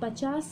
50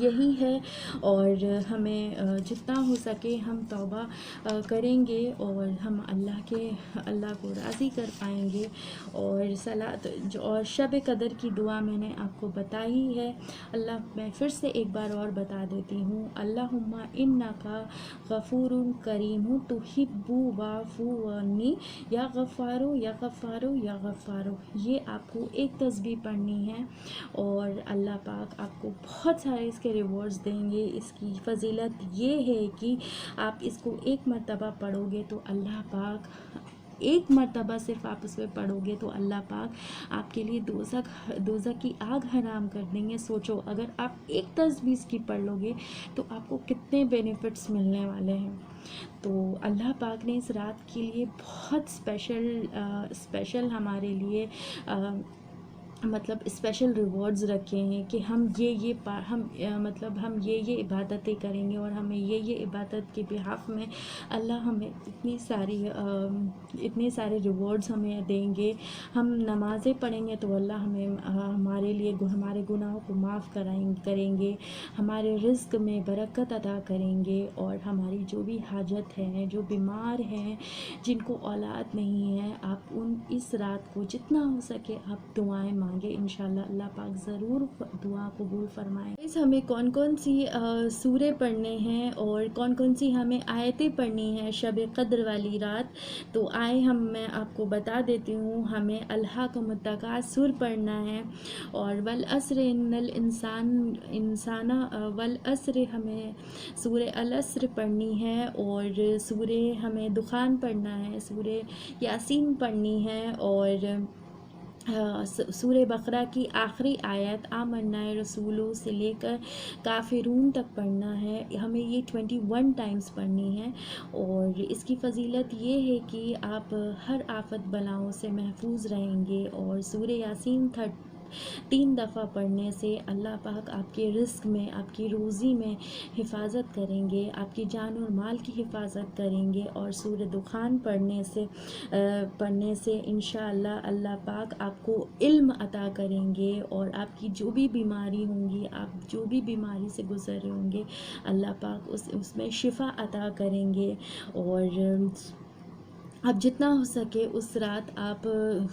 یہی ہے، اور ہمیں جتنا ہو سکے ہم توبہ کریں گے اور ہم اللہ کو راضی کر پائیں گے. اور اور شب قدر کی دعا میں نے آپ کو بتائی ہے. میں پھر سے ایک بار اور بتا دیتی ہوں، اللہم انکا غفور کریم تحب واعف عنی یا غفارو یا غفارو یا غفارو. یہ آپ کو ایک تسبیح پڑھنی ہے اور اللہ پاک آپ کو بہت سارے اس کے ریوارڈز دیں گے. اس کی فضیلت یہ ہے کہ آپ اس کو ایک مرتبہ پڑھو گے تو اللہ پاک، ایک مرتبہ صرف آپ اس میں پڑھو گے تو اللہ پاک آپ کے لیے دوزخ کی آگ حرام کر دیں گے. سوچو اگر آپ ایک تسبیح کی پڑھ لو گے تو آپ کو کتنے بینیفٹس ملنے والے ہیں. تو اللہ پاک نے اس رات کے لیے بہت اسپیشل ہمارے لیے مطلب اسپیشل ریوارڈز رکھے ہیں کہ ہم ہم یہ عبادتیں کریں گے اور ہمیں یہ عبادت کے بہاف میں اللہ ہمیں اتنے سارے ریوارڈز ہمیں دیں گے. ہم نمازیں پڑھیں گے تو اللہ ہمارے لیے ہمارے گناہوں کو معاف کریں گے، ہمارے رزق میں برکت عطا کریں گے، اور ہماری جو بھی حاجت ہے، جو بیمار ہیں، جن کو اولاد نہیں ہے، آپ اس رات کو جتنا ہو سکے آپ دعائیں مانگے، انشاءاللہ اللہ پاک ضرور دعا قبول فرمائیں. ہمیں کون کون سی سورے پڑھنے ہیں اور کون کون سی ہمیں آیتیں پڑھنی ہیں شب قدر والی رات، تو میں آپ کو بتا دیتی ہوں. ہمیں الہاکم التکاثر پڑھنا ہے، اور والعصر ان الانسان والعصر ہمیں سورہ العصر پڑھنی ہے، اور ہمیں دخان پڑھنا ہے، سورہ یاسین پڑھنی ہے، اور سورہ بقرہ کی آخری آیت آمنا رسولو سے لے کر کافرون تک پڑھنا ہے. ہمیں یہ 21 ٹائمز پڑھنی ہے، اور اس کی فضیلت یہ ہے کہ آپ ہر آفت بلاؤں سے محفوظ رہیں گے. اور سورہ یاسین 3 دفعہ پڑھنے سے اللہ پاک آپ کے رزق میں، آپ کی روزی میں حفاظت کریں گے، آپ کی جان اور مال کی حفاظت کریں گے. اور سورہ دخان پڑھنے سے انشاءاللہ اللہ پاک آپ کو علم عطا کریں گے، اور آپ کی جو بھی بیماری ہوں گی، آپ جو بھی بیماری سے گزر رہے ہوں گے، اللہ پاک اس میں شفا عطا کریں گے. اور اب جتنا ہو سکے اس رات آپ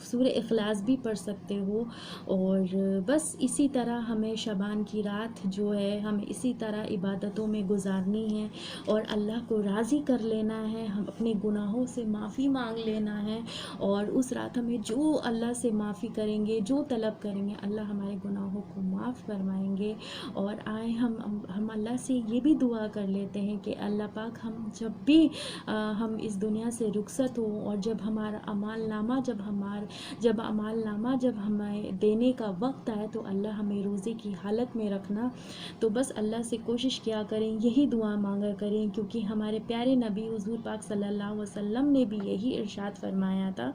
سورہ اخلاص بھی پڑھ سکتے ہو. اور بس اسی طرح ہمیں شعبان کی رات جو ہے ہمیں اسی طرح عبادتوں میں گزارنی ہے، اور اللہ کو راضی کر لینا ہے. ہم اپنے گناہوں سے معافی مانگ لینا ہے، اور اس رات ہمیں جو اللہ سے معافی کریں گے، جو طلب کریں گے، اللہ ہمارے گناہوں کو معاف فرمائیں گے. اور ہم اللہ سے یہ بھی دعا کر لیتے ہیں کہ اللہ پاک جب بھی ہم اس دنیا سے رخصت ہوں، اور جب ہمارا اعمال نامہ جب ہمیں دینے کا وقت آئے تو اللہ ہمیں روزے کی حالت میں رکھنا. تو بس اللہ سے کوشش کیا کریں، یہی دعا مانگا کریں، کیونکہ ہمارے پیارے نبی حضور پاک صلی اللہ علیہ وسلم نے بھی یہی ارشاد فرمایا تھا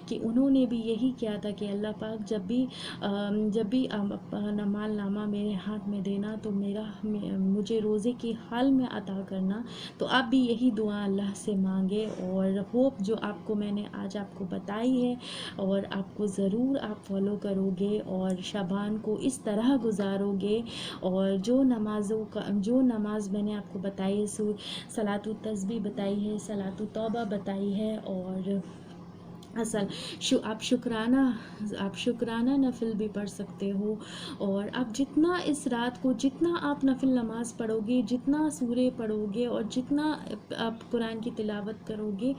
کہ انہوں نے بھی یہی کیا تھا کہ اللہ پاک جب بھی اعمال نامہ میرے ہاتھ میں دینا تو مجھے روزے کی حال میں عطا کرنا. تو آپ بھی یہی دعا اللہ سے مانگے، اور ہوپ جو آپ کو میں نے آج آپ کو بتائی ہے، اور آپ کو ضرور آپ فالو کرو گے اور شعبان کو اس طرح گزارو گے. اور جو نماز میں نے آپ کو بتائی ہے، صلاۃ التسبیح بتائی ہے، صلاۃ التوبہ بتائی ہے، اور آپ شکرانہ نفل بھی پڑھ سکتے ہو. اور آپ جتنا اس رات کو جتنا آپ نفل نماز پڑھو گے، جتنا سورے پڑھو گے، اور جتنا آپ قرآن کی تلاوت کرو گے،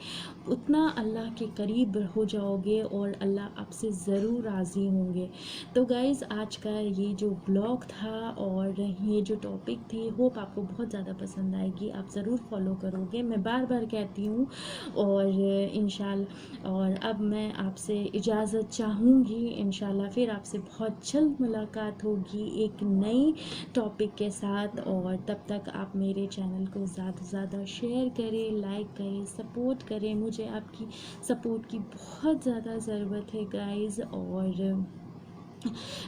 اتنا اللہ کے قریب ہو جاؤ گے، اور اللہ آپ سے ضرور راضی ہوں گے. تو گائز آج کا یہ جو بلاگ تھا اور یہ جو ٹاپک تھی، ہوپ آپ کو بہت زیادہ پسند آئے گی، آپ ضرور فالو کرو گے، میں بار بار کہتی ہوں. اور اور اب میں آپ سے اجازت چاہوں گی، انشاءاللہ پھر آپ سے بہت جلد ملاقات ہوگی ایک نئی ٹاپک کے ساتھ. اور تب تک آپ میرے چینل کو زیادہ سے زیادہ شیئر کریں، لائک کریں، سپورٹ کریں. مجھے آپ کی سپورٹ کی بہت زیادہ ضرورت ہے گائز. اور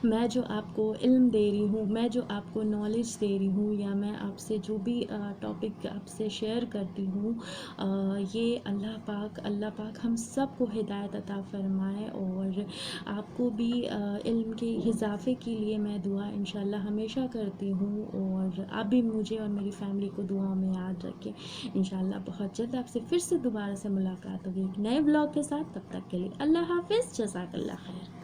میں جو آپ کو علم دے رہی ہوں، میں جو آپ کو نالج دے رہی ہوں، یا میں آپ سے جو بھی ٹاپک آپ سے شیئر کرتی ہوں، یہ اللہ پاک ہم سب کو ہدایت عطا فرمائے، اور آپ کو بھی علم کے اضافے کے لیے میں دعا انشاءاللہ ہمیشہ کرتی ہوں، اور آپ بھی مجھے اور میری فیملی کو دعاؤں میں یاد رکھیں انشاءاللہ۔ بہت جلد آپ سے پھر سے دوبارہ سے ملاقات ہوگی ایک نئے بلاگ کے ساتھ، تب تک کے لیے اللہ حافظ، جزاک اللہ خیر۔